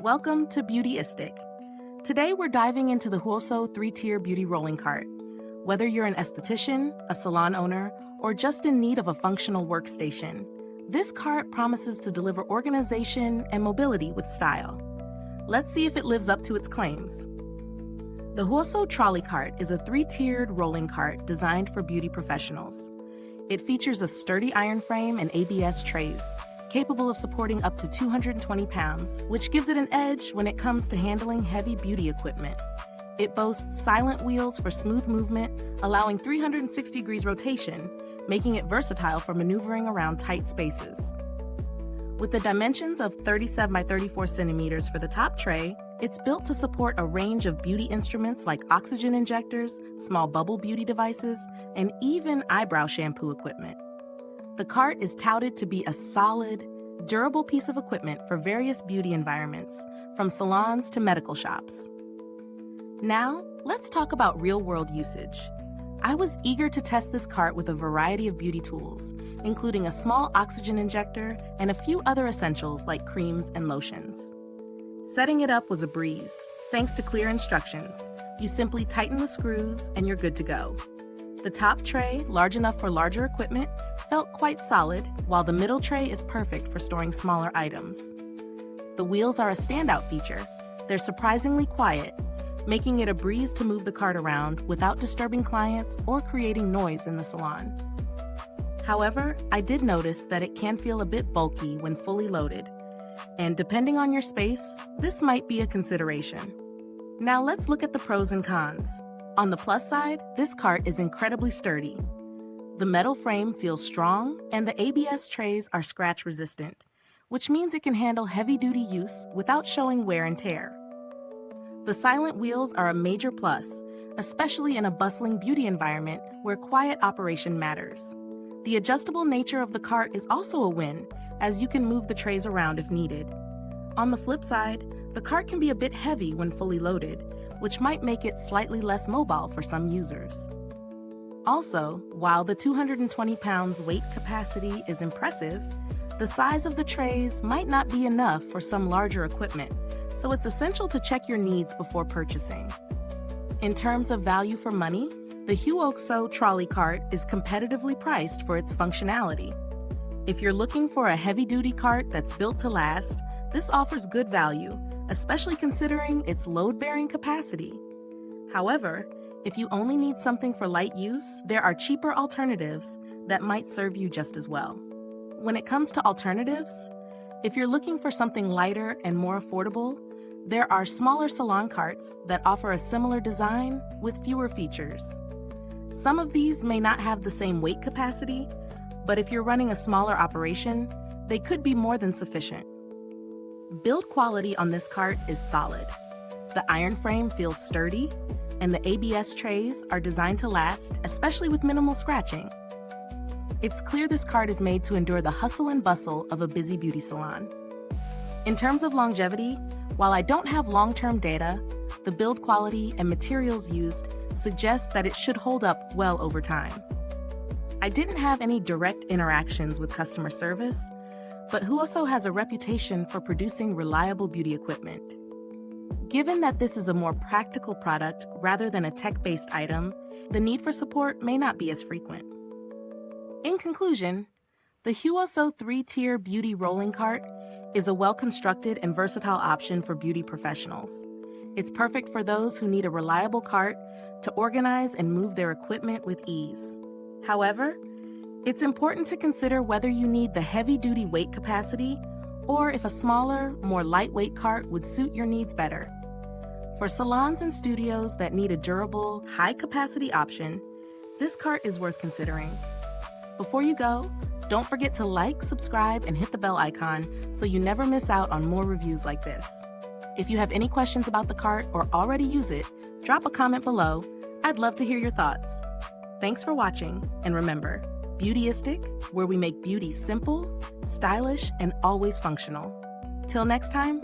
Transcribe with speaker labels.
Speaker 1: Welcome to Beautyistic. Today we're diving into the HUOXOU 3-tier beauty rolling cart. Whether you're an esthetician, a salon owner, or just in need of a functional workstation, this cart promises to deliver organization and mobility with style. Let's see if it lives up to its claims. The HUOXOU Trolley Cart is a 3-tiered rolling cart designed for beauty professionals. It features a sturdy iron frame and ABS trays, capable of supporting up to 220 pounds, which gives it an edge when it comes to handling heavy beauty equipment. It boasts silent wheels for smooth movement, allowing 360 degrees rotation, making it versatile for maneuvering around tight spaces. With the dimensions of 37 by 34 centimeters for the top tray, it's built to support a range of beauty instruments like oxygen injectors, small bubble beauty devices, and even eyebrow shampoo equipment. The cart is touted to be a solid, durable piece of equipment for various beauty environments, from salons to medical shops. Now, let's talk about real-world usage. I was eager to test this cart with a variety of beauty tools, including a small oxygen injector and a few other essentials like creams and lotions. Setting it up was a breeze. Thanks to clear instructions, you simply tighten the screws and you're good to go. The top tray, large enough for larger equipment, felt quite solid, while the middle tray is perfect for storing smaller items. The wheels are a standout feature. They're surprisingly quiet, making it a breeze to move the cart around without disturbing clients or creating noise in the salon. However, I did notice that it can feel a bit bulky when fully loaded, and depending on your space, this might be a consideration. Now let's look at the pros and cons. On the plus side, this cart is incredibly sturdy. The metal frame feels strong, and the ABS trays are scratch-resistant, which means it can handle heavy-duty use without showing wear and tear. The silent wheels are a major plus, especially in a bustling beauty environment where quiet operation matters. The adjustable nature of the cart is also a win, as you can move the trays around if needed. On the flip side, the cart can be a bit heavy when fully loaded, which might make it slightly less mobile for some users. Also, while the 220 pounds weight capacity is impressive, the size of the trays might not be enough for some larger equipment, so it's essential to check your needs before purchasing. In terms of value for money, the HUOXOU Trolley Cart is competitively priced for its functionality. If you're looking for a heavy-duty cart that's built to last, this offers good value, especially considering its load-bearing capacity. However, if you only need something for light use, there are cheaper alternatives that might serve you just as well. When it comes to alternatives, if you're looking for something lighter and more affordable, there are smaller salon carts that offer a similar design with fewer features. Some of these may not have the same weight capacity, but if you're running a smaller operation, they could be more than sufficient. Build quality on this cart is solid. The iron frame feels sturdy, and the ABS trays are designed to last, especially with minimal scratching. It's clear this cart is made to endure the hustle and bustle of a busy beauty salon. In terms of longevity, while I don't have long-term data, the build quality and materials used suggest that it should hold up well over time. I didn't have any direct interactions with customer service, but HUOXOU has a reputation for producing reliable beauty equipment. Given that this is a more practical product rather than a tech-based item, the need for support may not be as frequent. In conclusion, the HUOXOU 3-tier beauty rolling cart is a well-constructed and versatile option for beauty professionals. It's perfect for those who need a reliable cart to organize and move their equipment with ease. However, it's important to consider whether you need the heavy-duty weight capacity or if a smaller, more lightweight cart would suit your needs better. For salons and studios that need a durable, high-capacity option, this cart is worth considering. Before you go, don't forget to like, subscribe, and hit the bell icon so you never miss out on more reviews like this. If you have any questions about the cart or already use it, drop a comment below. I'd love to hear your thoughts. Thanks for watching, and remember, Beautyistic, where we make beauty simple, stylish, and always functional. Till next time,